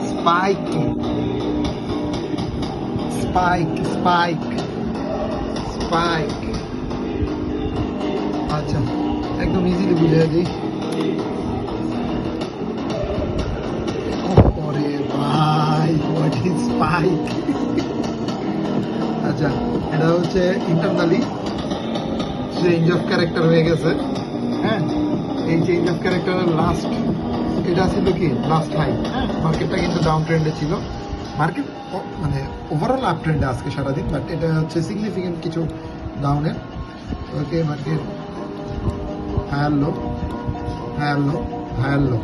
Spike spike spike spike. আচ্ছা, একদম easily বুঝে দিই। ওরে ভাই, হোয়াট ইজ স্পাইক? আচ্ছা, এটা হচ্ছে ইন্টারনালি চেঞ্জ অফ ক্যারেক্টার হয়ে গেছে। হ্যাঁ, এই চেঞ্জ অফ ক্যারেক্টারের লাস্ট এটা ছিল কি লাস্ট হাই। হ্যাঁ, মার্কেটটা কিন্তু ডাউন ট্রেন্ডে ছিল। মার্কেট মানে ওভারঅল আপ ট্রেন্ডে আজকে সারাদিন, বাট এটা হচ্ছে সিগনিফিকেন্ট কিছু ডাউনের। Okay, market higher low higher low higher low.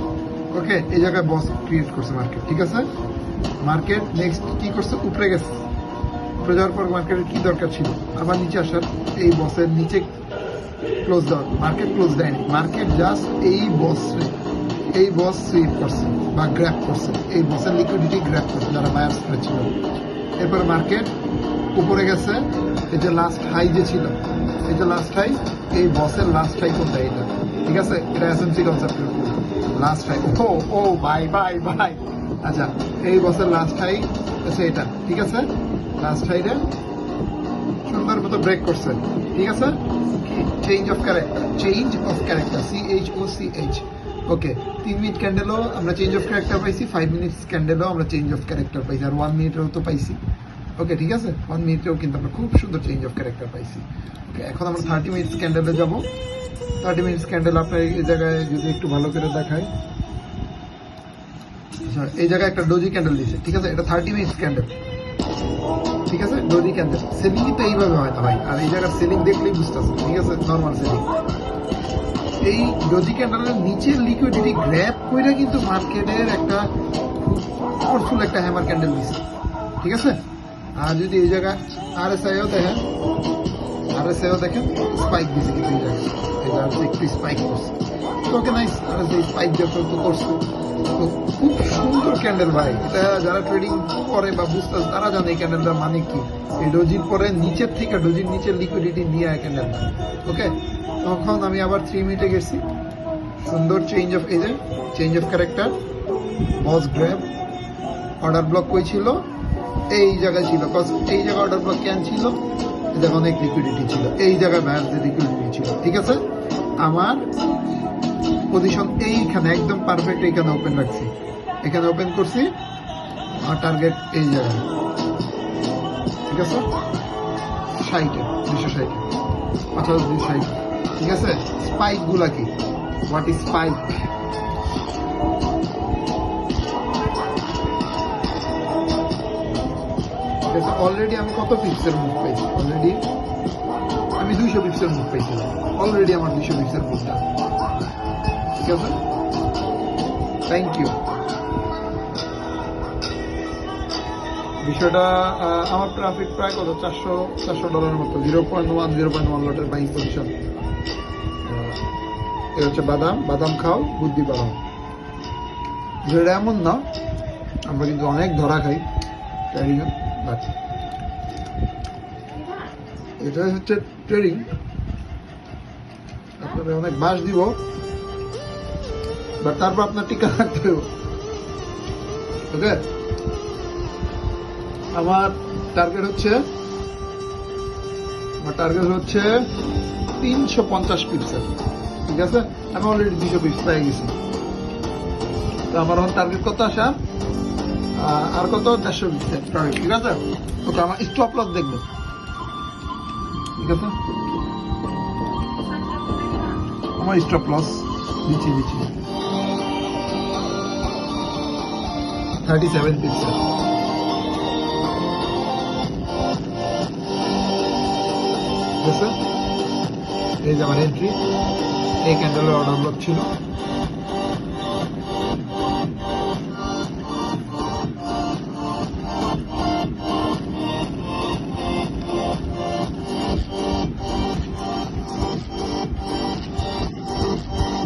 Okay, এই জায়গায় বস ক্রিয়েট করছে মার্কেট, ঠিক আছে। মার্কেট নেক্সট কি করছে? উপরে গেছে। উপরে যাওয়ার পর মার্কেটের কি দরকার ছিল? আবার নিচে আসার। এই বসের নিচে ক্লোজ দেওয়ার। মার্কেট ক্লোজ দেয়নি, মার্কেট জাস্ট এই বস সুইপ করছে বা গ্র্যাপ করছে। এই বসের লিকুইডিটি গ্র্যাপ করছে যারা বায়ার্স ছিল। এরপরে মার্কেট উপরে গেছে। এই যে লাস্ট হাই যে ছিল, এই যে লাস্ট হাই, এই বসের লাস্ট হাই কোনটা? এটা, ঠিক আছে। এটা এসএমসি কনসেপ্টের লাস্ট হাই। ও ভাই ভাই ভাই। আচ্ছা, এই বসের লাস্ট হাই আছে এটা, ঠিক আছে। লাস্ট হাইটা সুন্দর মতো ব্রেক করছে, ঠিক আছে। Change of character CHOCH। Okay, 3 minute ক্যান্ডেলও আমরা চেঞ্জ অফ ক্যারেক্টার পাইছি, 5 মিনিটস ক্যান্ডেলও আমরা চেঞ্জ অফ ক্যারেক্টার পাইছি, আর 1 মিনিটেও তো পাইছি। ওকে, ঠিক আছে, 1 মিনিটেও কিন্তু আমরা খুব সুন্দর চেঞ্জ অফ ক্যারেক্টার পাইছি। ওকে, এখন আমরা 30 মিনিটস ক্যান্ডেলে যাবো। 30 মিনিটস ক্যান্ডেল আপনার এই জায়গায় যদি একটু ভালো করে দেখায়, এই জায়গায় একটা ডোজি ক্যান্ডেল দিচ্ছে, ঠিক আছে। এটা 30 মিনিটস ক্যান্ডেল, ঠিক আছে। ডোজি ক্যান্ডেল সেলিং কিন্তু এইভাবে হয় না ভাই, আর এই জায়গার সেলিং দেখলেই বুঝতেছে, ঠিক আছে, নর্মাল সেলিং। এই ডোজি ক্যান্ডেলের নিচের লিকুইডিটি গ্র্যাব করে কিন্তু মার্কেটের একটা খুব পাওয়ারফুল একটা হ্যামার ক্যান্ডেল দিচ্ছে, ঠিক আছে। আর যদি এই জায়গায় RSIও দেখেন স্পাইক দিচ্ছে কিন্তু এই জায়গায়, এটা একটু স্পাইক করছে। ওকে, নাইস। RSI স্পাইক যখন তো করছে, তো খুব সুন্দর ক্যান্ডেল ভাই। এটা যারা ট্রেডিং করে বা বুঝতে তারা জানে এই ক্যান্ডেলটার মানে কি। এই ডোজির পরে নিচের থেকে ডোজির নিচের লিকুইডিটি নিয়ে ক্যান্ডেল। ওকে, তখন আমি আবার 3 মিনিটে গেছি। সুন্দর change of character, boss grab. Order block কই ছিল? এই জায়গায় ছিল, এই জায়গায় অর্ডার ব্লক কেন ছিল? দেখো অনেক লিকুইডিটি ছিল, এই জায়গায় ব্যায়ারদের লিকুইডিটি ছিল, ঠিক আছে। আমার পজিশন এইখানে একদম পারফেক্ট, এইখানে ওপেন রাখছি, এখানে ওপেন করছি। আর টার্গেট এই জায়গায়, ঠিক আছে। 60-এ 260, 50-260, ঠিক আছে। স্পাইক গুলা কি? What is spike? অলরেডি আমি কত পিপসের মুভ পাইছি? অলরেডি আমি 200 পিপসের মুভ পাইছিলাম। অলরেডি আমার 200 পিপসের মুভটা, ঠিক আছে। Thank you. বিষয়টা আমার প্রফিট প্রায় কত? $400 মতো। 0.1 লটের বাইং পজিশন। এটা হচ্ছে বাদাম খাও, বুদ্ধি বাড়াও। বিষয়টা এমন না, আমরা কিন্তু অনেক ধরা খাই, বাট এটা হচ্ছে ট্রেডিং। আপনারা অনেক বাস দিব, বাট তারপর আপনার টিকা রাখতে হবে। ওকে, আমার টার্গেট হচ্ছে 350 পিপসের, ঠিক আছে। আমি অলরেডি 200 পিপস পেয়ে গেছি। তো আমার এখন টার্গেট কত আসা? আর কত? 150 পিপসের টার্গেট, ঠিক আছে। ওকে, আমার স্টপ লস দেখবো, ঠিক আছে। আমার স্টপ লস দিচ্ছি 37 পিপসের, ঠিক আছে। এই যে আমার এন্ট্রি, এই ক্যান্ডেলের অর্ডার ব্লক ছিল,